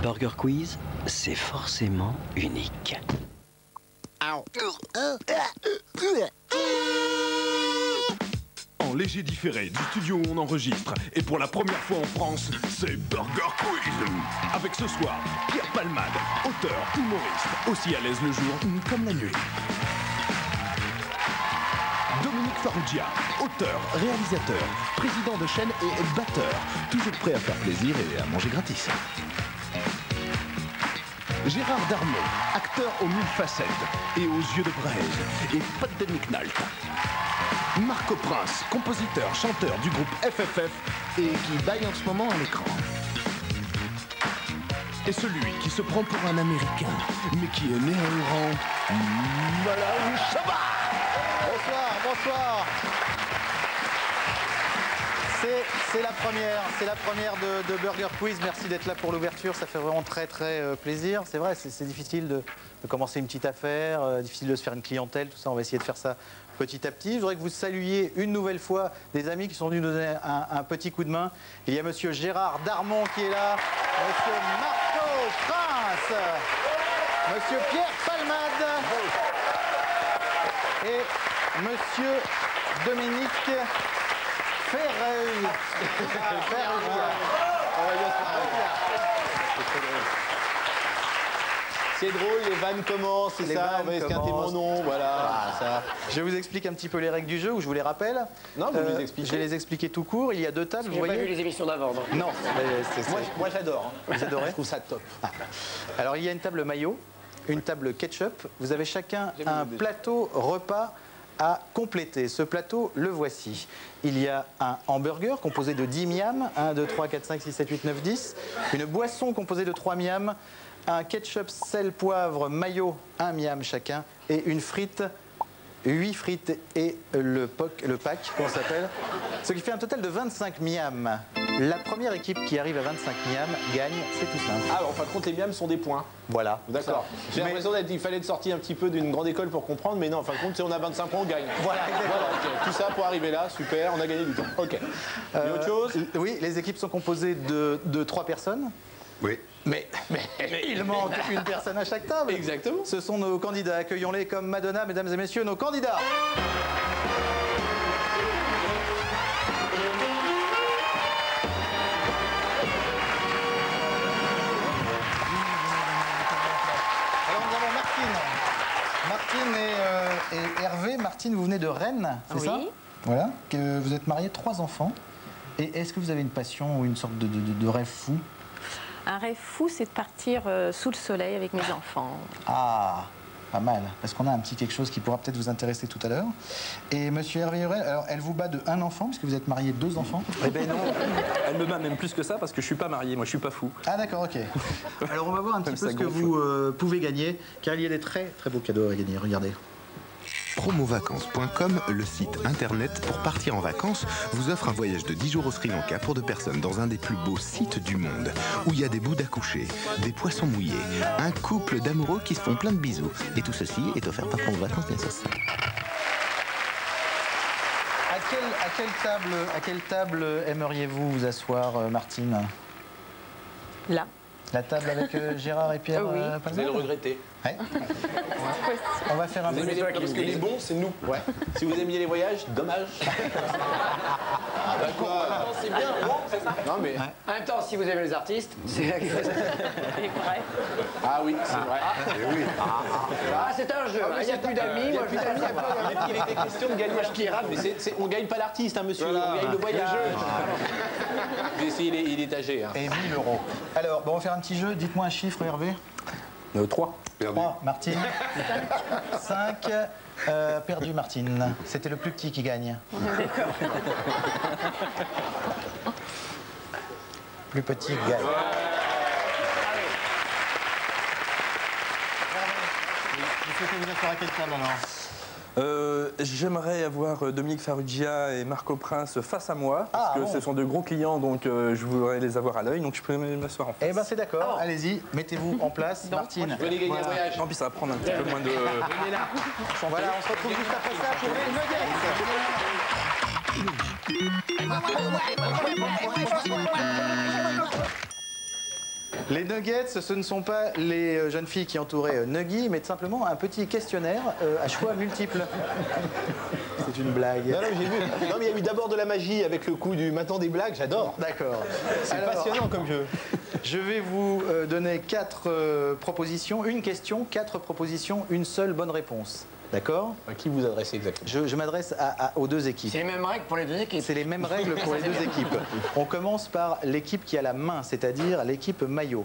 Burger Quiz, c'est forcément unique. En léger différé du studio où on enregistre, et pour la première fois en France, c'est Burger Quiz. Avec ce soir, Pierre Palmade, auteur, humoriste, aussi à l'aise le jour comme la nuit. Dominique Farrugia, auteur, réalisateur, président de chaîne et batteur, toujours prêt à faire plaisir et à manger gratis. Gérard Darmon, acteur aux mille facettes et aux yeux de braise, et pas de McNalt. Marco Prince, compositeur, chanteur du groupe FFF et qui baille en ce moment à l'écran. Et celui qui se prend pour un Américain, mais qui est né à Oran, Malawi Chabat. Bonsoir, bonsoir. C'est la première de Burger Quiz. Merci d'être là pour l'ouverture, ça fait vraiment très plaisir. C'est vrai, c'est difficile de commencer une petite affaire, difficile de se faire une clientèle, tout ça. On va essayer de faire ça petit à petit. Je voudrais que vous saluiez une nouvelle fois des amis qui sont venus nous donner un petit coup de main. Il y a monsieur Gérard Darmon qui est là, monsieur Marco Prince, monsieur Pierre Palmade et monsieur Dominique Ferrugia. C'est drôle, les vannes commencent, c'est ça, on va esquinter mon nom, voilà. Ça. Je vous explique un petit peu les règles du jeu, ou je vous les rappelle. Non, vous les expliquez. Je vais les expliquer tout court. Il y a deux tables, vous voyez. J'ai pas vu les émissions d'avant. Non, Moi j'adore. Vous adorez? Je trouve ça top. Alors il y a une table mayo, une table ketchup. Vous avez chacun un plateau repas à compléter. Ce plateau, le voici. Il y a un hamburger composé de 10 miams, 1, 2, 3, 4, 5, 6, 7, 8, 9, 10. Une boisson composée de 3 miams, un ketchup, sel, poivre, mayo, 1 miam chacun, et une frite, 8 frites et le pack, comment ça s'appelle, ce qui fait un total de 25 miams. La première équipe qui arrive à 25 miams gagne, c'est tout simple. Ah, en fin de compte, les miams sont des points. Voilà. D'accord. J'ai l'impression qu'il fallait être sorti un petit peu d'une grande école pour comprendre, mais non, en fin de compte, si on a 25 points, on gagne. Voilà, exactement. Voilà, okay. Tout ça pour arriver là, super, on a gagné du temps. Ok. Et autre chose? Oui, les équipes sont composées de 3 personnes. Oui. Mais il manque une personne à chaque table. Exactement. Ce sont nos candidats. Accueillons-les comme Madonna, mesdames et messieurs, nos candidats. Alors nous avons Martine et Hervé. Martine, vous venez de Rennes, c'est ça? Oui. Voilà. Que vous êtes mariés, 3 enfants. Et est-ce que vous avez une passion ou une sorte de rêve fou? Un rêve fou, c'est de partir sous le soleil avec mes enfants. Ah, pas mal. Parce qu'on a un petit quelque chose qui pourra peut-être vous intéresser tout à l'heure. Et monsieur Hervé Hurel, alors elle vous bat de 1 enfant, puisque vous êtes marié 2 enfants. Eh ben non, elle me bat même plus que ça parce que je suis pas marié, moi je suis pas fou. Ah d'accord, ok. Alors on va voir un petit peu ce que vous pouvez gagner, car il y a des très beaux cadeaux à gagner, regardez. Promovacances.com, le site internet pour partir en vacances, vous offre un voyage de 10 jours au Sri Lanka pour 2 personnes dans un des plus beaux sites du monde, où il y a des bouts d'accoucher, des poissons mouillés, un couple d'amoureux qui se font plein de bisous. Et tout ceci est offert par Promovacances, bien sûr. À quelle table aimeriez-vous vous asseoir, Martine? Là. La table avec Gérard et Pierre Oui. Palmade. Vous allez le regretter. Ouais. On va faire un peu... Parce que les bons, c'est nous. Ouais. Si vous aimiez les voyages, dommage. Ah bah quoi? C'est bien. Non mais... En même temps, si vous aimez les artistes, c'est C'est vrai. Ah oui, c'est vrai. Ah, c'est un jeu. Il n'y a plus d'amis. Moi, je suis ami. Il était question de gagner l'artiste. Mais on ne gagne pas l'artiste, hein, monsieur. Voilà. On gagne le voyage. Il est âgé. Hein. Et 1 000 €. Alors, bon, on va faire un petit jeu. Dites-moi un chiffre, Hervé. 3. 3, Martine. 5, perdu, Martine. C'était le plus petit qui gagne. D'accord. Plus petit gagne. Vous souhaitez vous asseoir à quelle table alors? J'aimerais avoir Dominique Farrugia et Marco Prince face à moi, parce Ah, que bon. ce sont de gros clients, donc je voudrais les avoir à l'œil, donc je peux m'asseoir en face. Eh ben c'est d'accord, allez-y, mettez-vous en place, Martine. Venez gagner un voyage. Non, puis ça va prendre un petit peu moins de... Venez là. Voilà, on se retrouve juste après ça pour les nuggets. Les nuggets, ce ne sont pas les jeunes filles qui entouraient Nuggy, mais simplement un petit questionnaire à choix multiples. C'est une blague. Non, j'ai vu. Non, mais il y a eu d'abord de la magie avec le coup du maintenant des blagues, j'adore. D'accord. C'est passionnant comme jeu. Je vais vous donner 4 propositions, une question, 4 propositions, une seule bonne réponse. D'accord? À qui vous adressez exactement? Je m'adresse aux deux équipes. C'est les mêmes règles pour les deux équipes. C'est les mêmes règles pour les deux équipes. On commence par l'équipe qui a la main, c'est-à-dire l'équipe maillot.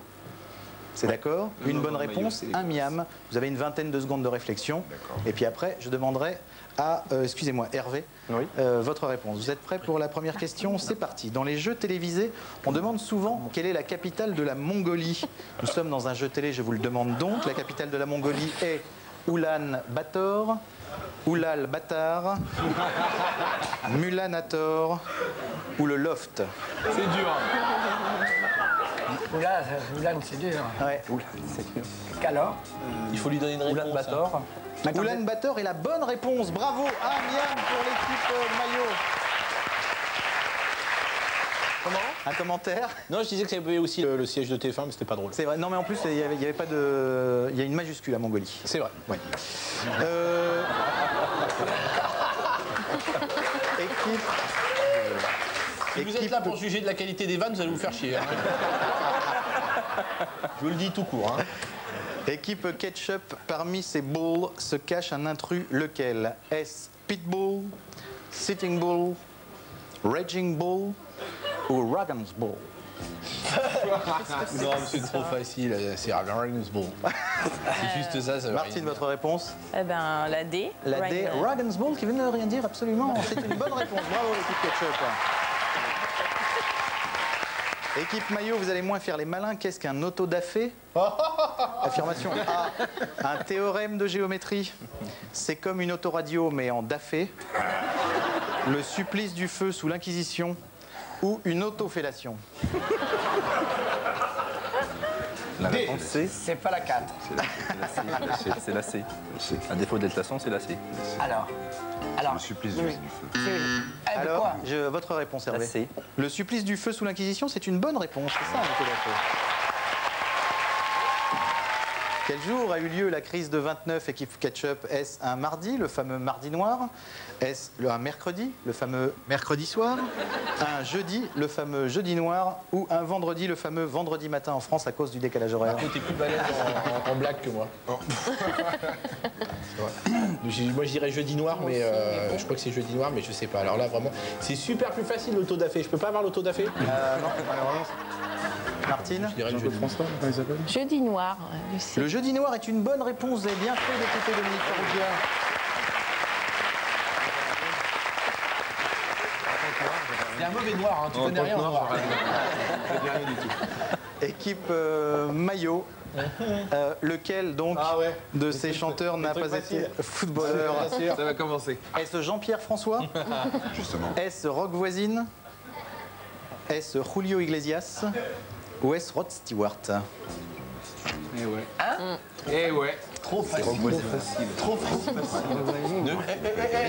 C'est d'accord? Une bonne réponse, un miam. Vous avez une vingtaine de secondes de réflexion. Et puis après, je demanderai à, excusez-moi, Hervé, votre réponse. Vous êtes prêts pour la première question? C'est parti. Dans les jeux télévisés, on demande souvent quelle est la capitale de la Mongolie. Nous sommes dans un jeu télé, je vous le demande donc. La capitale de la Mongolie est Oulan-Bator, Oulal-Batar, Mulanator ou le Loft. C'est dur. Oula, c'est dur. Ouais. Qu'alors? Il faut lui donner une réponse. Oulan-Bator. Oulan-Bator est la bonne réponse. Bravo, un miam pour l'équipe maillot. Comment? Un commentaire? Non, je disais que c'était aussi le siège de TF1, mais c'était pas drôle. C'est vrai. Non, mais en plus, il y avait pas de. Il y a une majuscule à Mongolie. C'est vrai. Ouais. Si vous êtes là pour juger de la qualité des vannes, vous allez vous faire chier. Hein. Je vous le dis tout court. Hein. Équipe ketchup, parmi ces bulls se cache un intrus, lequel? Est-ce Pitbull, Sitting Bull, Raging Bull ou Ragans Bull? Non, c'est trop facile, c'est Ravensbull. C'est juste ça, ça veut Martine, rien dire. votre réponse? Eh ben, la D. La D, Ragans Bull, qui veut ne rien dire absolument. C'est une bonne réponse. Bravo, l'équipe ketchup. Équipe maillot, vous allez moins faire les malins. Qu'est-ce qu'un autodafé? Affirmation A. Un théorème de géométrie. C'est comme une autoradio, mais en dafé. Le supplice du feu sous l'Inquisition. Ou une autofellation. La réponse C. C'est pas la 4. C'est la C. À défaut d'être la son, c'est la C. Alors. Le supplice du feu. Alors, quoi? votre réponse, Hervé. La C. Le supplice du feu sous l'Inquisition, c'est une bonne réponse. C'est ça, un autodafé. Quel jour a eu lieu la crise de 29, équipe ketchup? Est-ce un mardi, le fameux mardi noir? Est-ce un mercredi, le fameux mercredi soir? Un jeudi, le fameux jeudi noir? Ou un vendredi, le fameux vendredi matin en France à cause du décalage horaire? T'es plus balèze en blague que moi. Moi je dirais jeudi noir, mais je crois que c'est jeudi noir, mais je sais pas. Alors là vraiment, c'est super plus facile l'autodafé. Je peux pas avoir l'autodafé? Non, malheureusement. Martine? Je dirais le jeudi. Jeudi noir, Lucie. Le jeudi noir est une bonne réponse. Vous avez bien fait d'écouter Dominique Farrugia. C'est un mauvais noir, hein. Tu connais rien en noir. Équipe maillot. Lequel donc de ces chanteurs n'a pas été footballeur? Ça va commencer. Est-ce Jean-Pierre François? Justement. Est-ce Rock Voisine? Est-ce Julio Iglesias? Ou est-ce Rod Stewart? Eh ouais. Eh ouais. Trop facile. Trop facile.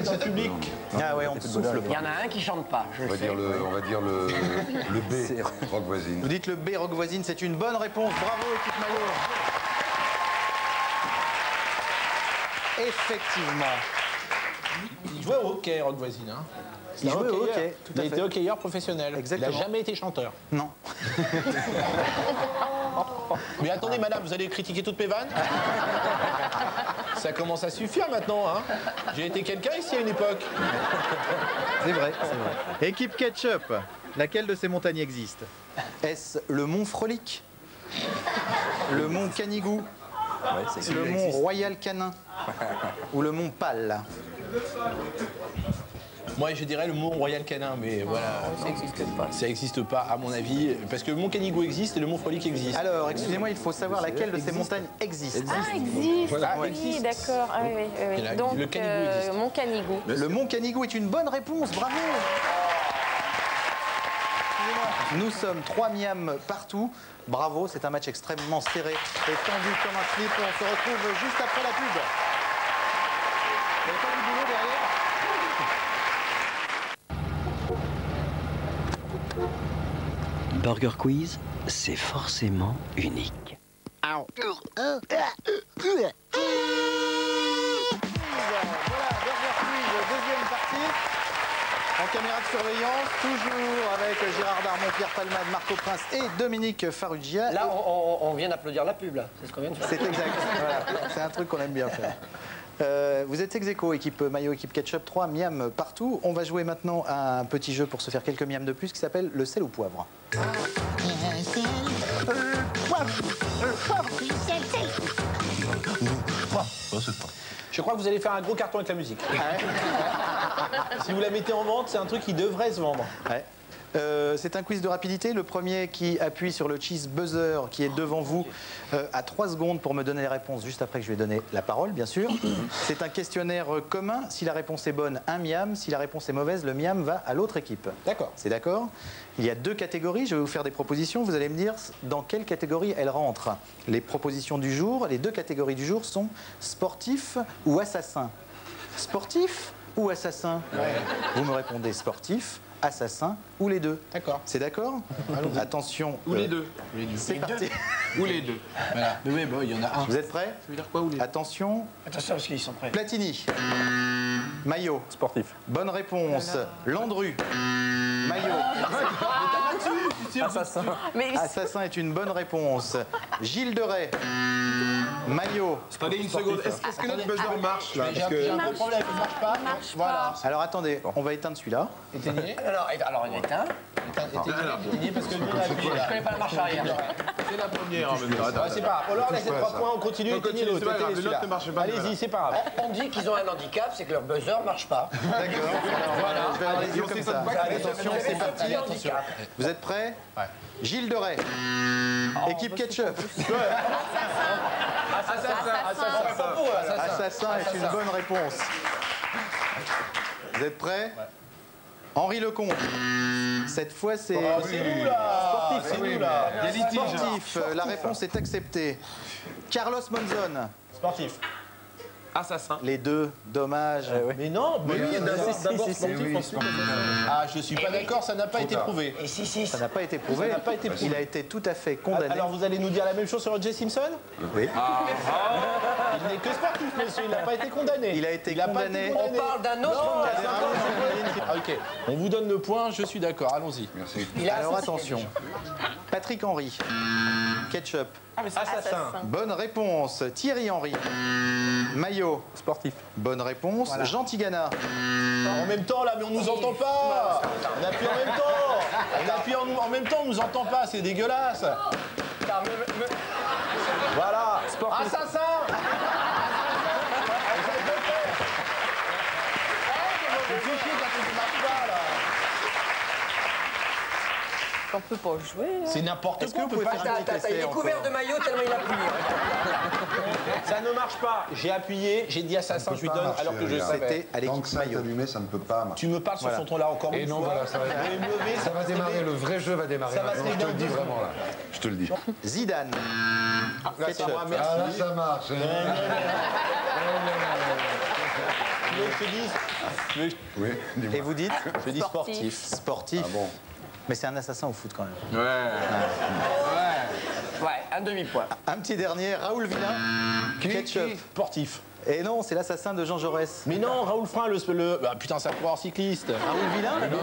Dans le public. Ah ouais, on ne souffle Il y pas. en a un qui chante pas, je On le va sais. dire le B, rock voisine. Vous dites le B, Rock Voisine, c'est une bonne réponse. Bravo, équipe maillot. Effectivement. Il jouait au hockey, Rock Voisine. Hein. Il jouait au hockey, tout à Il fait. était hockeyeur professionnel. Exactement. Il n'a jamais été chanteur. Non. Mais attendez, madame, vous allez critiquer toutes mes vannes? Ça commence à suffire maintenant, hein. J'ai été quelqu'un ici à une époque. C'est vrai, c'est vrai. Équipe ketchup, laquelle de ces montagnes existe? Est-ce le mont Frolic? Le mont Canigou? Le mont Royal Canin? Ou le mont Pal? Moi, je dirais le mont Royal Canin, mais voilà. Ça n'existe pas. Ça n'existe pas, à mon avis, parce que le mont Canigou existe et le mont Frolic existe. Alors, excusez-moi, il faut savoir laquelle de ces montagnes existe. Ah, existe. Voilà. Oui, Existe. d'accord. Ah, oui, oui, Il y en a- oui. Donc, le Canigou existe. mon Canigou. Le mont Canigou est une bonne réponse, bravo. Excusez-moi. Nous sommes 3 miams partout. Bravo, c'est un match extrêmement serré et tendu comme un slip. On se retrouve juste après la pub. Vous n'avez pas du boulot derrière? Burger Quiz, c'est forcément unique. Voilà, Burger Quiz, deuxième partie. En caméra de surveillance, toujours avec Gérard Darmon, Pierre Palmade, Marco Prince et Dominique Farrugia. Là, on vient d'applaudir la pub, là. C'est ce qu'on vient de faire. C'est exact. Voilà. C'est un truc qu'on aime bien faire. Vous êtes ex-aequo, équipe maillot, équipe ketchup, 3 miams partout. On va jouer maintenant à un petit jeu pour se faire quelques miams de plus qui s'appelle le sel ou poivre. Je crois que vous allez faire un gros carton avec la musique. Si vous la mettez en vente, c'est un truc qui devrait se vendre. Ouais. C'est un quiz de rapidité. Le premier qui appuie sur le cheese buzzer qui est devant vous a 3 secondes pour me donner les réponses juste après que je lui ai donné la parole, bien sûr. C'est un questionnaire commun. Si la réponse est bonne, un miam. Si la réponse est mauvaise, le miam va à l'autre équipe. D'accord. C'est d'accord? Il y a 2 catégories. Je vais vous faire des propositions. Vous allez me dire dans quelle catégorie elles rentrent. Les propositions du jour, les 2 catégories du jour sont sportif ou assassin. Sportif ou assassin? Vous me répondez sportif, assassin ou les 2. D'accord. C'est d'accord? Attention. Ou les deux. C'est parti. Ou les deux. Voilà. Mais oui, bah, il y en a un. Vous êtes prêts? Ça veut dire quoi, ou les deux? Attention. Attention, parce qu'ils sont prêts. Platini. Maillot. Sportif. Bonne réponse. Landru. Maillot. Assassin. Mais Assassin est une bonne réponse. Gilles Deray. Maillot. Attendez une seconde. Est-ce que notre buzzer marche là? J'ai un gros problème, il ne marche pas. Voilà. Alors attendez, on va éteindre celui-là. Éteignez. Alors, on éteint. Éteignez parce que nous, on a appuyé Je là. connais pas la marche arrière. C'est la première. Ouais, c'est pas grave. Alors, laissez 3 points, on continue. On continue, Éteignez c'est pas l'autre. grave, éteignez le nôtre celui-là. ne marche pas, Allez-y, voilà. c'est pas grave. On dit qu'ils ont un handicap, c'est que leur buzzer marche pas. D'accord. Voilà. Je vais avoir les yeux comme ça. Attention, c'est parti. Attention. Vous êtes prêts? Gilles Deray. Équipe ketchup. Assassin est une bonne réponse. Vous êtes prêts? Henri Lecomte. Cette fois, c'est C'est nous là. Sportif, c'est nous là. Il y a litige. sportif. La réponse est acceptée. Carlos Monzon. Sportif. Assassin. Les 2, dommage. Mais non, mais oui, d'abord si, sportif, ensuite. Ah, je suis pas d'accord, ça n'a pas été prouvé. Et si. Ça n'a pas été prouvé. Ça n'a pas été prouvé. Il a été tout à fait condamné. Alors vous allez nous dire la même chose sur O.J. Simpson? Oui. Il n'est que sportif, monsieur, il n'a pas été condamné. Il a été pas condamné. On parle d'un autre. Ok, on vous donne le point, je suis d'accord, allons-y. Alors attention. Patrick Henry. Ketchup. Assassin. Bonne réponse. Thierry Henry. Maillot. Sportif. Bonne réponse. Jean Tigana. En même temps, là, mais on nous entend pas. On appuie en même temps. On appuie en même temps, on nous entend pas, c'est dégueulasse. Voilà. Assassin. C'est chier quand on ne marche pas, là. on peut pas jouer. C'est n'importe Est-ce que quoi, vous on peut pouvez pas. faire un petit Il est essai couvert de encore? maillot tellement il appuie. Ça ne marche pas. J'ai appuyé, j'ai dit assassin, je lui donne alors que je savais. C'était à Tant l'équipe que ça est maillot. allumé, ça ne peut pas marcher. Tu me parles sur Voilà. son ton là encore Et une non, fois. voilà, ça va mauvais, Ça va démarrer, le vrai jeu va démarrer. Ça va maintenant, se je te le faire dis dans vraiment là. Je te le dis. Zidane. Là, c'est à moi, merci. Ah là, ça marche. Donc, je dis, Oui, Et dis-moi. vous dites? je dis sportif. Sportif. Ah bon. Mais c'est un assassin au foot quand même. Ouais, un demi-point. Un petit dernier, Raoul Villain. Ketchup. Sportif. Et non, c'est l'assassin de Jean Jaurès. Mais non, Raoul Frein, Ah, putain, c'est un coureur cycliste. Raoul Villain? Mais non,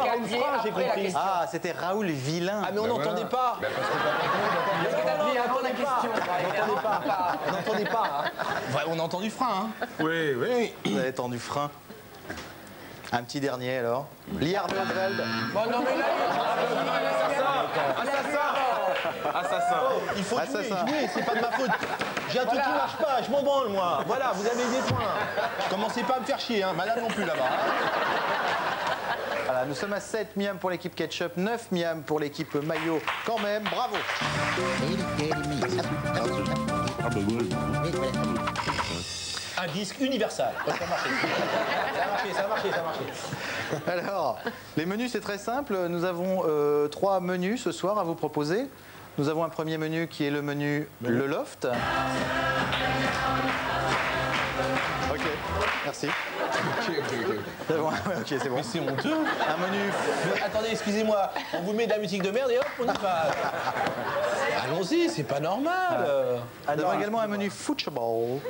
Raoul Frein, j'ai compris. Ah, c'était Raoul Villain. Ah, mais on n'entendait pas. On n'entendait pas. Ouais, on a entendu Frein, hein. Oui, oui. Vous avez tendu frein. Un petit dernier alors. Liard Oswald. Bon, non, mais là, Assassin. Il faut jouer, Assassin. c'est pas de ma faute. J'ai un truc qui marche pas, je m'en branle, moi. Voilà, vous avez des points. Commencez pas à me faire chier, hein. Madame non plus là-bas. Voilà, nous sommes à 7 miams pour l'équipe Ketchup, 9 miams pour l'équipe Maillot. Quand même, bravo. Un disque universal. Ça a marché. Ça a marché. Alors, les menus, c'est très simple. Nous avons 3 menus ce soir à vous proposer. Nous avons un premier menu qui est le menu Le Loft. Ok, merci. C'est bon, ok, c'est bon. Mais c'est honteux. Un menu. Mais attendez, excusez-moi, on vous met de la musique de merde et hop, on y va. Allons-y, c'est pas normal. Nous avons également un menu football.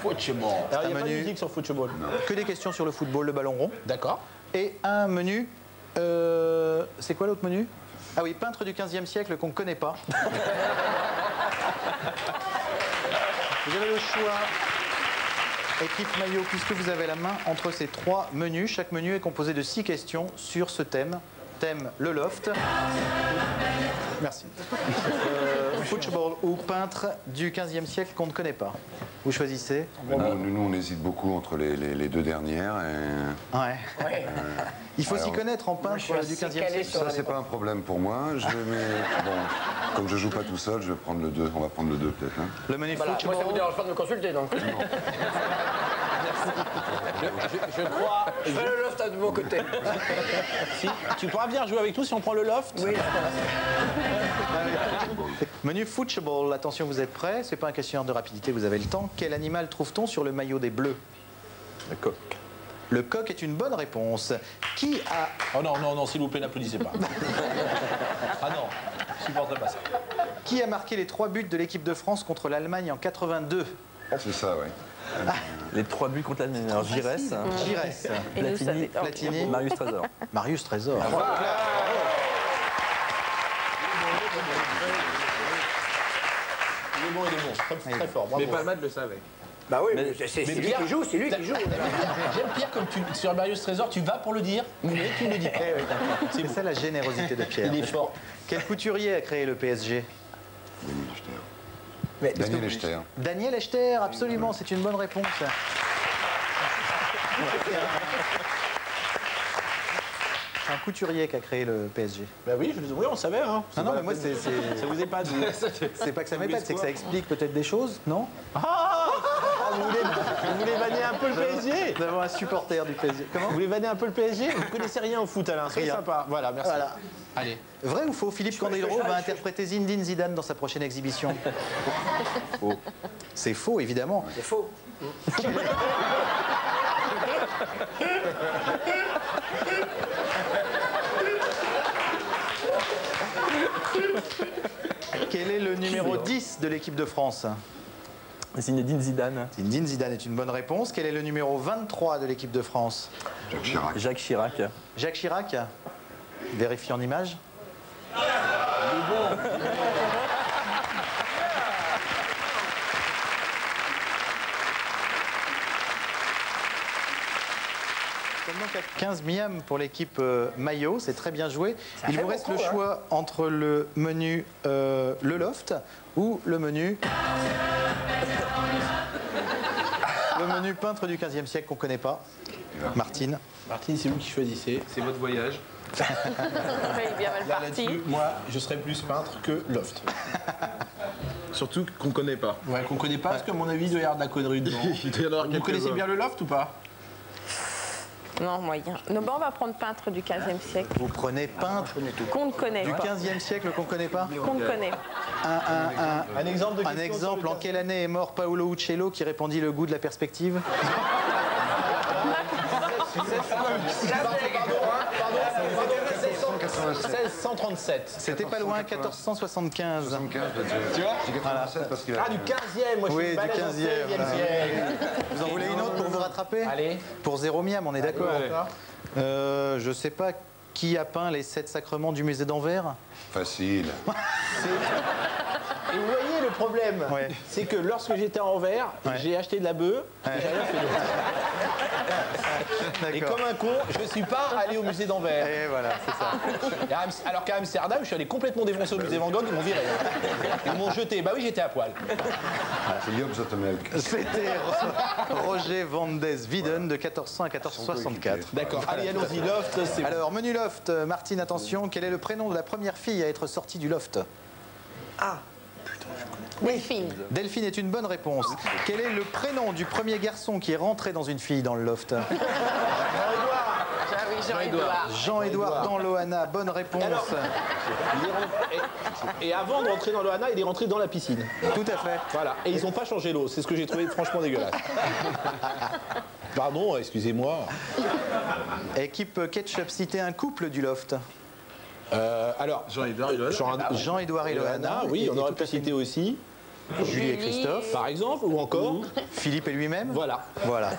Football. Alors, il n'y a pas de menu- musique sur football. Que des questions sur le football, le ballon rond. D'accord. Et un menu. C'est quoi l'autre menu? Ah oui, peintre du 15e siècle qu'on ne connaît pas. Vous avez le choix, équipe maillot, puisque vous avez la main entre ces 3 menus. Chaque menu est composé de 6 questions sur ce thème. Thème le loft. Merci. Football ou peintre du 15e siècle qu'on ne connaît pas. Vous choisissez. Nous, on hésite beaucoup entre les deux dernières. Et... Ouais. Il faut s'y Alors, connaître en peintre du 15e siècle. Ça, c'est pas un problème pour moi. Bon, comme je joue pas tout seul, je vais prendre le 2. On va prendre le 2 peut-être. Hein. Le menu Voilà, moi, ça football. vous dérange pas de me consulter, donc. Je crois. Je fais le loft de mon côté. Si, tu pourras venir jouer avec nous si on prend le loft. Oui. Menu football, attention, vous êtes prêts? C'est pas un questionnaire de rapidité, vous avez le temps. Quel animal trouve-t-on sur le maillot des Bleus? Le coq. Le coq est une bonne réponse. Qui a... Oh non, non, non, s'il vous plaît, n'applaudissez pas. Ah non, je supporterai pas ça. Qui a marqué les 3 buts de l'équipe de France contre l'Allemagne en 82? C'est ça, oui. Les 3 buts contre l'Allemagne. Alors Giresse, Giresse, Et nous, ça Platini, fait- Platini, Marius Trésor. Marius Trésor. Il est bon, très, très fort. Bravo. Mais Palmade le savait. Bah oui, Mais- c'est lui Pierre- qui joue, c'est lui qui joue. J'aime Pierre comme sur Marius Trésor, tu vas pour le dire, mais tu ne le dis pas. C'est ça la générosité de Pierre. Il est fort. Quel couturier a créé le PSG? Daniel Echter. Mais Daniel Echter. Daniel Echter, absolument, c'est une bonne réponse. Un couturier qui a créé le PSG. Bah oui, oui, on le savait. Hein. Non, non, mais moi, c'est Ça vous est pas dit. c'est pas que ça m'épate, c'est que ça explique peut-être des choses, non? Vous voulez vanner un peu le PSG? Nous avons un supporter du PSG. Comment? Vous voulez vanner un peu le PSG? Vous connaissez rien au foot, Alain. C'est Rien. sympa. Voilà, merci. Voilà. Allez. Vrai ou faux, Philippe Candeloro va interpréter Zinedine Zidane dans sa prochaine exhibition? Faux. C'est faux, évidemment. C'est faux. Quel est le numéro 10 de l'équipe de France? Zinedine Zidane. Zinedine Zidane est une bonne réponse. Quel est le numéro 23 de l'équipe de France? Jacques Chirac. Jacques Chirac. Jacques Chirac? Vérifie en image. Donc à 15 miam pour l'équipe maillot, c'est très bien joué. Il vous reste le choix entre le menu le loft ou le menu peintre du 15e siècle qu'on ne connaît pas. Martine. Martine, c'est vous qui choisissez. C'est votre voyage. Il est bien mal Là, parti. là-dessus, moi, je serais plus peintre que loft. Surtout qu'on connaît pas. Ouais, qu'on connaît pas, parce que à mon avis, il doit y avoir de la connerie dedans. Vous connaissez bien le loft ou pas? Non, moyen. Non, bon, on va prendre peintre du 15e siècle. Vous prenez peintre Qu'on ne connaît du pas. 15e siècle qu'on ne connaît pas. Qu'on ne connaît. Un exemple de Un question exemple, sur en le quelle année est mort Paolo Uccello qui répandit le goût de la perspective? 1637. C'était pas loin, 1475. 75, tu vois? J'ai 87 parce que... Ah, du 15e, moi je Oui, suis du balèze en 15e, 16e voilà. siècle. Vous en voulez une autre pour vous rattraper? Allez. Pour 0 miam, on est d'accord. Je sais pas qui a peint les 7 sacrements du musée d'Anvers. Facile. Et vous voyez le problème, Ouais. c'est que lorsque j'étais à Anvers, Ouais. j'ai acheté de la bœuf et j'ai rien fait d'autre. Et D'accord. comme un con, je suis pas allé au musée d'Anvers. Et voilà, c'est ça. Et alors qu'à Amsterdam, je suis allé complètement défoncer au musée Van Gogh, ils m'ont viré. Ils m'ont jeté. Bah oui, j'étais à poil. C'est Job Zotemelk. C'était Roger van des Wieden de 1400 à 1464. D'accord. Allez, allons-y. Loft, c'est bon. Alors, menu loft, Martine, attention, quel est le prénom de la première fille à être sortie du loft? Delphine. Delphine est une bonne réponse. Quel est le prénom du premier garçon qui est rentré dans une fille dans le loft? Ah oui. Jean-Édouard. Jean-Édouard dans Loana, bonne réponse. Alors, et avant de rentrer dans Loana, il est rentré dans la piscine. Tout à fait. Voilà. Et ils n'ont pas changé l'eau. C'est ce que j'ai trouvé franchement dégueulasse. Pardon, excusez-moi. Équipe Ketchup, citez un couple du loft. Alors, Jean-Édouard et Loana. Jean-Édouard et Loana. oui, on aurait tout pu à fait. citer aussi, Julie et Christophe. par exemple, ou encore, Philippe et lui-même. voilà. Voilà.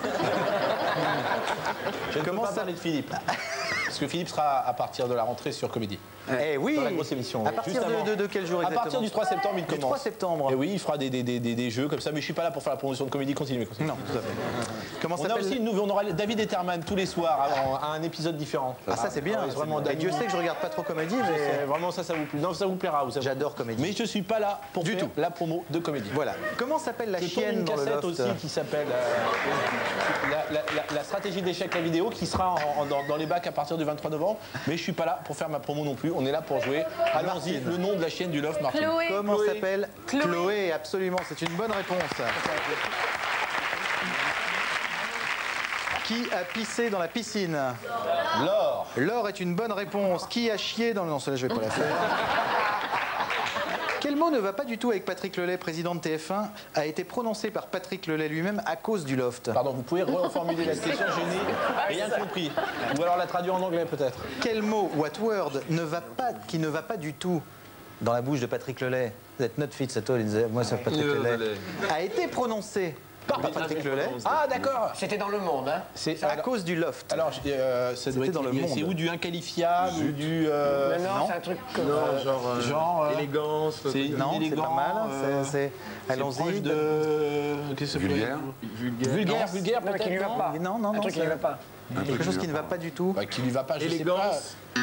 Je ne peux Comment pas ça parler de Philippe. Parce que Philippe sera à partir de la rentrée sur Comédie. Eh oui. Dans la grosse émission. À partir Juste avant. de quel jour À exactement? partir du 3 septembre, il Du commence. 3 septembre. Et oui, il fera des jeux comme ça, mais je suis pas là pour faire la promotion de Comédie. Continuez. Non, tout à fait. Comment On a s'appelle? aussi on aura David Etterman tous les soirs à un épisode différent. Ah, ça c'est bien. Ah, vraiment, Et Dieu sait que je regarde pas trop Comédie, mais Vraiment, ça vous plaît. Non, ça vous plaira. Vous savez. j'adore Comédie. Mais je suis pas là pour Du faire tout. la promo de Comédie. Voilà. Comment s'appelle la Je tourne chienne une dans le cassette loft? aussi qui s'appelle la stratégie d'échec la vidéo qui sera dans les bacs à partir du 23 novembre. Mais je suis pas là pour faire ma promo non plus. On est là pour jouer. Allons-y. Le nom de la chienne du loft, Martine. Chloé. Comment Chloé. s'appelle? Chloé, absolument. C'est une bonne réponse. Qui a pissé dans la piscine? Laure. Laure est une bonne réponse. Qui a chié dans le... Non, celle-là, je vais pas la faire. Quel mot ne va pas du tout avec Patrick Lelay, président de TF1, a été prononcé par Patrick Lelay lui-même à cause du loft? Pardon, vous pouvez reformuler la question, je n'ai rien compris. Ou alors la traduire en anglais peut-être. Quel mot, what word, qui ne va pas du tout dans la bouche de Patrick Lelay? Vous êtes not fit, c'est toi, moi c'est Patrick Lelay. A été prononcé par Patrick Lelay Ah d'accord. C'était dans Le Monde, hein. C'est à cause du loft. alors ça doit être dans Le Monde. C'est ou du inqualifiable ou du Non, c'est un truc comme genre Élégance. c'est Non, c'est pas mal. Allons-y. de qu'est-ce que ça peut Vulgaire. être vulgaire Non, mais qui lui va peut-être pas. Non, Un truc qui lui va pas. Quelque chose qui ne va pas du tout. Bah, qui lui va pas, je sais Élégance. pas.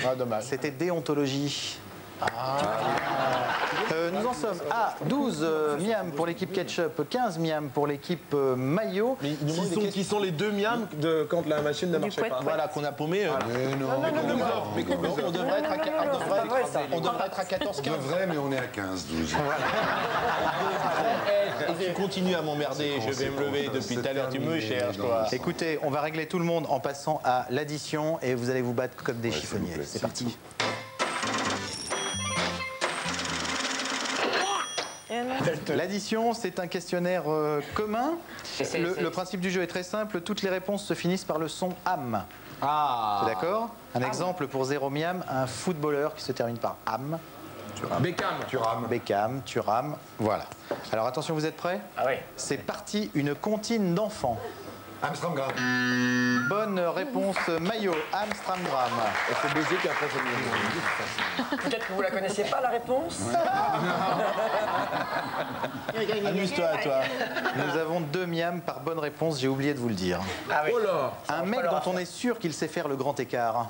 Ah dommage. C'était déontologie. Nous en sommes à 12 miam pour l'équipe Ketchup, 15 miam pour l'équipe Maillot. Mais il nous manque des questions. Qui sont les deux miams de quand la machine ne marchait pas. Voilà qu'on a paumé. On devrait être à 14 On 15. devrait, mais on est à 15, 12. Et tu continues à m'emmerder, je vais me lever depuis tout à l'heure, tu me cherches toi. Écoutez, on va régler tout le monde en passant à l'addition et vous allez vous battre comme des s'il vous chiffonniers. plaît. C'est parti. L'addition, c'est un questionnaire commun. Le principe du jeu est très simple. Toutes les réponses se finissent par le son am. Ah. C'est d'accord? Un exemple pour 0 miam, un footballeur qui se termine par am. Beckham. Beckham, Thuram. Voilà. Alors attention, vous êtes prêts? Ah oui. C'est parti, une comptine d'enfants. Amsterdam. Bonne réponse, Maillot, Amstramgram. Il faut baiser puis après faut Peut-être que vous la connaissiez pas, la réponse. Amuse-toi à toi. Nous avons 2 miams par bonne réponse, j'ai oublié de vous le dire. Ah oui. Oh là. Un mec dont on est sûr qu'il sait faire le grand écart.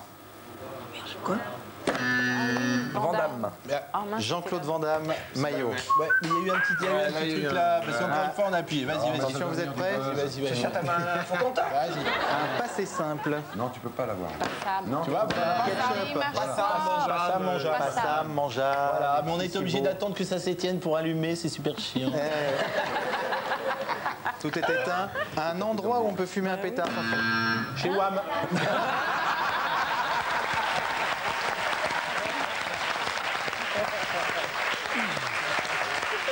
Van Damme. Jean-Claude Van Damme, Maillot. Ouais, il y a eu un petit truc là, parce qu'encore une fois on appuie. Vas-y. Attention, vous êtes prêts? Vas-y. T'as un faux contact. Vas-y. Un passé simple. Non, tu peux pas l'avoir. Non, Tu vois, Ketchup. Passam, mangeable. Passam, mangeable. Voilà, mais on est obligé d'attendre que ça s'étienne pour allumer, c'est super chiant. Tout est éteint. Un endroit où on peut fumer un pétard. Chez WAM.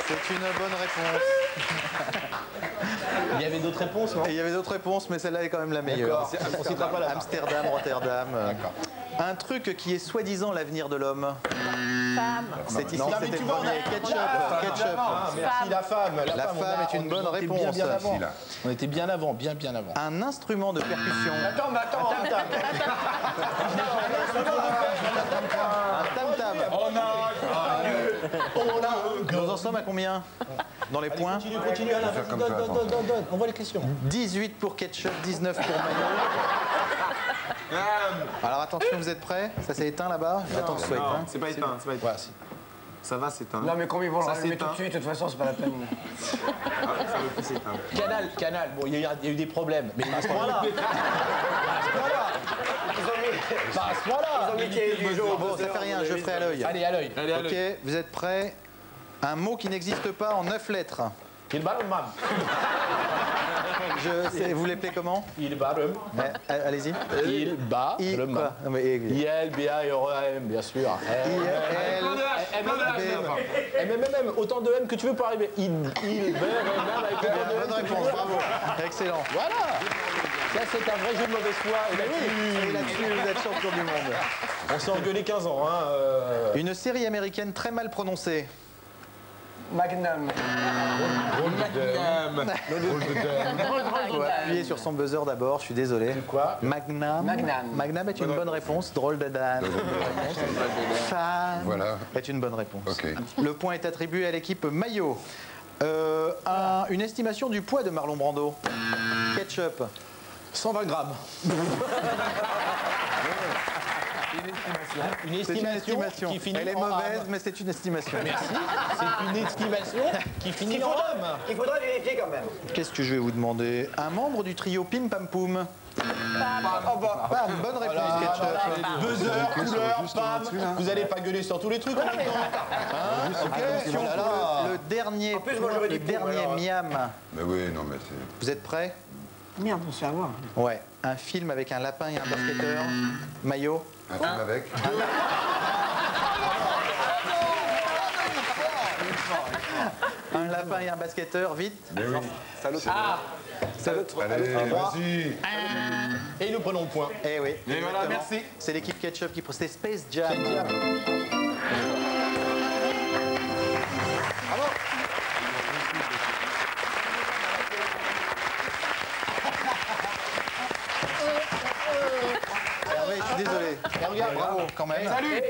C'est une bonne réponse. Il y avait d'autres réponses, non? Et il y avait d'autres réponses, mais celle-là est quand même la meilleure. D'accord. On citera pas la fin. Amsterdam, Rotterdam. D'accord. Un truc qui est soi-disant l'avenir de l'homme. Femme. C'est ici, Non, mais c'était tu le vois, premier. Ketchup. Ah, merci, la femme. La femme est une bonne on était réponse. Bien avant. Si, là. On était bien avant, bien avant. Un instrument de percussion. Attends. Un tam-tam. Nous en sommes à combien dans les points? Continue, Alain. Faire comme Donne. ça, attends. On voit les questions. 18 pour Ketchup, 19 pour Maillot. Alors attention, vous êtes prêts? Ça s'est éteint là-bas? J'attends que ce soit éteint. C'est pas éteint. C'est pas éteint. Ouais, Ça va, c'est éteint. Non, mais comme ils vont le Ça rallumer s'éteint. tout de suite, de toute façon, c'est pas la peine. Ça veut plus s'éteindre. Canal. Bon, il y a eu des problèmes, mais pas à ce point-là. Pas à ce point-là. Ils ont mis du jour. Bon, ça fait rien, je ferai à l'œil. Allez, à l'œil. Allez, Ok, vous êtes prêts? Un mot qui n'existe pas en 9 lettres. Quel ballon de mam. Vous l'appelez comment? Il bat rem. Allez-y. Il bat rem. B-A-R-E-A-M, bien sûr. M, autant de M que tu veux pour arriver. Il bat rem avec le Bonne réponse, bravo. Excellent. Voilà. Ça, c'est un vrai jeu de mauvaise foi. Et là-dessus, vous êtes champion du monde. On s'est engueulé 15 ans. Hein, Une série américaine très mal prononcée. Magnum. Il faut appuyer sur son buzzer d'abord, je suis désolé. Quoi? Magnum. Magnum est une bonne réponse. Drôle de dame. Fan Voilà. est une bonne réponse. Ok. Le point est attribué à l'équipe Maillot. Une estimation du poids de Marlon Brando. Ketchup. 120 grammes. Une estimation qui finit Elle est en mauvaise, âme. mais c'est une estimation. Merci. C'est une estimation qui finit en âme. Il faudra vérifier quand même. Qu'est-ce que je vais vous demander? Un membre du trio Pim Pam Poum. Bam, bonne réponse, Ketchup. Buzzer, couleur, pam. Vous n'allez pas gueuler sur tous les trucs en même temps. Attention, le dernier, moi, j'aurais dit le dernier alors. miam. Mais oui, non, mais c'est... Vous êtes prêts? Merde, on se fait avoir. Ouais. Un film avec un lapin et un basketteur. Maillot. Un film avec? Un lapin et un basketteur, vite. Mais oui. Salut. Allez, vas-y. Et nous prenons le point. Eh oui. Et voilà, exactement. merci. C'est l'équipe Ketchup qui procède Space Jam. Hervé, je suis désolé. Et regarde, Bravo quand même. Salut.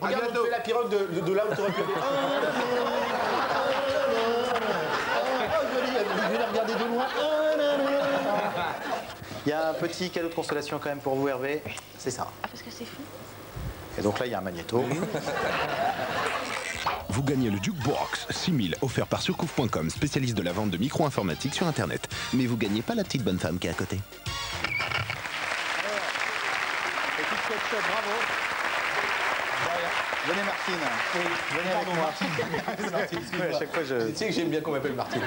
regarde, on fait la pirogue de là où tu aurais pu aller. Je vais la regarder de loin. Il y a un petit cadeau de consolation quand même pour vous, Hervé. C'est ça. Ah, parce que c'est fou. Et donc là, il y a un magnéto. Vous gagnez le Jukebox 6000 offert par surcouf.com, spécialiste de la vente de micro-informatique sur Internet. Mais vous gagnez pas la petite bonne femme qui est à côté. Équipe Ketchup, bravo. Venez Martine. Venez avec moi. Ouais, à chaque fois, Tu sais que j'aime bien qu'on m'appelle Martine.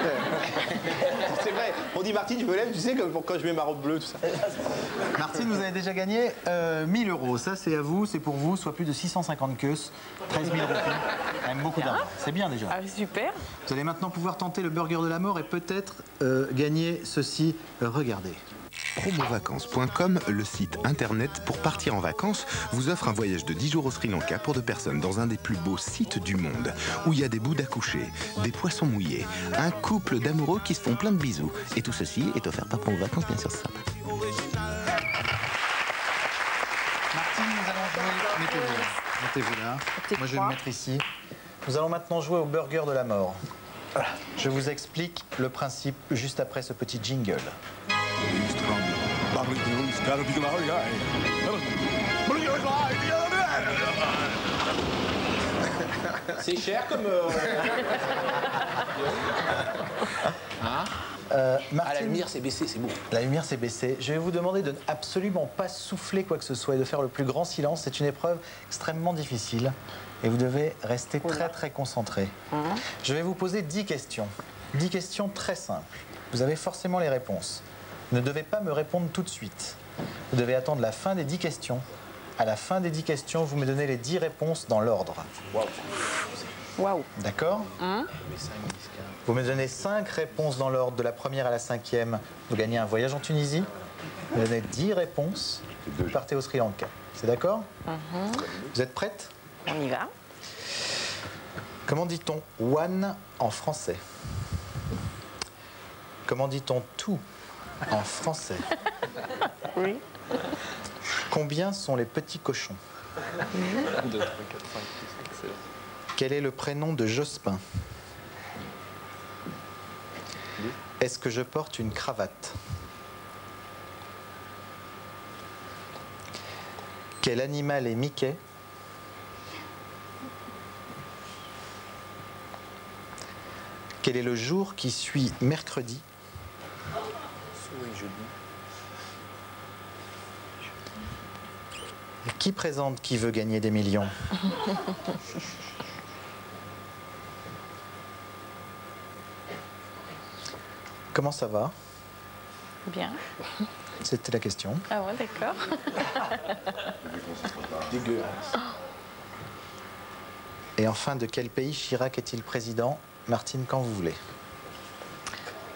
C'est vrai, on dit Martine, je me lève, tu sais, comme quand je mets ma robe bleue, tout ça. Martine, vous avez déjà gagné 1000 €. Ça, c'est à vous, c'est pour vous, soit plus de 650 queues, 13 000 €. Quand même beaucoup d'argent. C'est bien déjà. Ah, super. Vous allez maintenant pouvoir tenter le burger de la mort et peut-être gagner ceci. Regardez. Promovacances.com, le site internet pour partir en vacances, vous offre un voyage de 10 jours au Sri Lanka pour 2 personnes dans un des plus beaux sites du monde, où il y a des bouts d'accoucher, des poissons mouillés, un couple d'amoureux qui se font plein de bisous. Et tout ceci est offert par Promovacances, bien sûr, c'est sympa. Martine, nous allons jouer. Mettez-vous. Mettez-vous là. Moi, je vais me mettre ici. Nous allons maintenant jouer au burger de la mort. Voilà. Je vous explique le principe juste après ce petit jingle. C'est cher comme... Martine, la lumière s'est baissée, c'est beau. La lumière s'est baissée. Je vais vous demander de absolument pas souffler quoi que ce soit et de faire le plus grand silence. C'est une épreuve extrêmement difficile et vous devez rester très très concentré. Je vais vous poser 10 questions. 10 questions très simples. Vous avez forcément les réponses. Vous ne devez pas me répondre tout de suite. Vous devez attendre la fin des 10 questions. À la fin des 10 questions, vous me donnez les 10 réponses dans l'ordre. Waouh. D'accord? Vous me donnez 5 réponses dans l'ordre de la première à la 5e. Vous gagnez un voyage en Tunisie. Vous me donnez 10 réponses. Vous partez au Sri Lanka. C'est d'accord? Vous êtes prête? On y va. Comment dit-on one en français? Comment dit-on tout en français? Oui. Combien sont les petits cochons? 1, 2, 3, 4, 5, 6, 7. Quel est le prénom de Jospin? Est-ce que je porte une cravate? Quel animal est Mickey? Quel est le jour qui suit mercredi? Qui présente Qui veut gagner des millions? Comment ça va? Bien. C'était la question. Ah ouais, d'accord. Dégueulasse. Et enfin, de quel pays Chirac est-il président? Martine, quand vous voulez.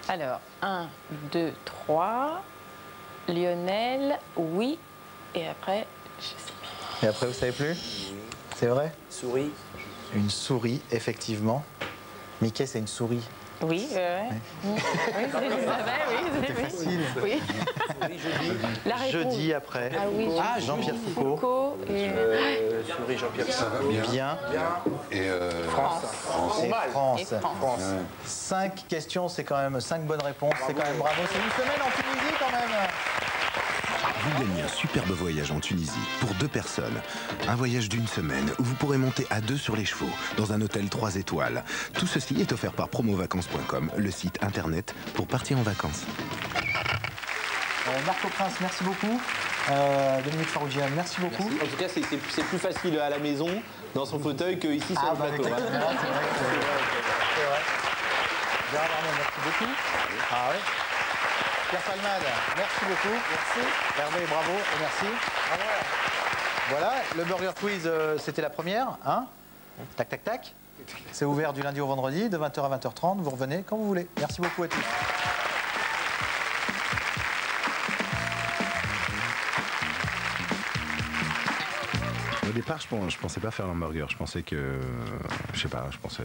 Alors, 1, 2, 3. Lionel, oui. Et après, je sais plus. Et après, vous savez plus? C'est vrai? Souris. Une souris, effectivement. Mickey, c'est une souris. Oui, oui, oui, C'était facile. oui. La réponse. Jeudi après. Ah oui, Jean-Pierre Foucault. Foucault et Souris Jean-Pierre. Ça va bien. Bien. Et France. Et France. Et France. 5 questions, c'est quand même 5 bonnes réponses. C'est quand même bravo. C'est une semaine en Tunisie quand même. Vous gagnez un superbe voyage en Tunisie pour 2 personnes. Un voyage d'1 semaine où vous pourrez monter à 2 sur les chevaux dans un hôtel 3 étoiles. Tout ceci est offert par promovacances.com, le site internet pour partir en vacances. Marco Prince, merci beaucoup. Dominique Farrugia, merci beaucoup. En tout cas, c'est plus facile à la maison, dans son fauteuil, qu'ici sur le plateau. Exactement, c'est vrai. Gérard Darmon, merci beaucoup. Ah ouais. Pierre Palmade, merci beaucoup. Merci. Hervé, bravo et merci. Voilà, le Burger Quiz, c'était la première. Hein, tac, tac, tac. C'est ouvert du lundi au vendredi, de 20h à 20h30. Vous revenez quand vous voulez. Merci beaucoup à tous. Au départ, je pensais pas faire l'hamburger. Je pensais que, je sais pas, je pensais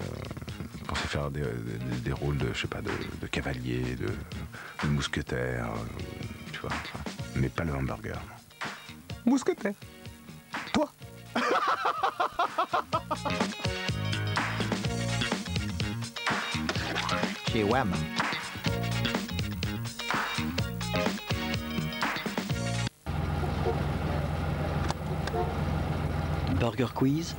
faire des rôles de, je sais pas, de cavalier, de mousquetaire, tu vois. Mais pas le hamburger. Non. Mousquetaire. Toi. Chez Wham. Burger Quiz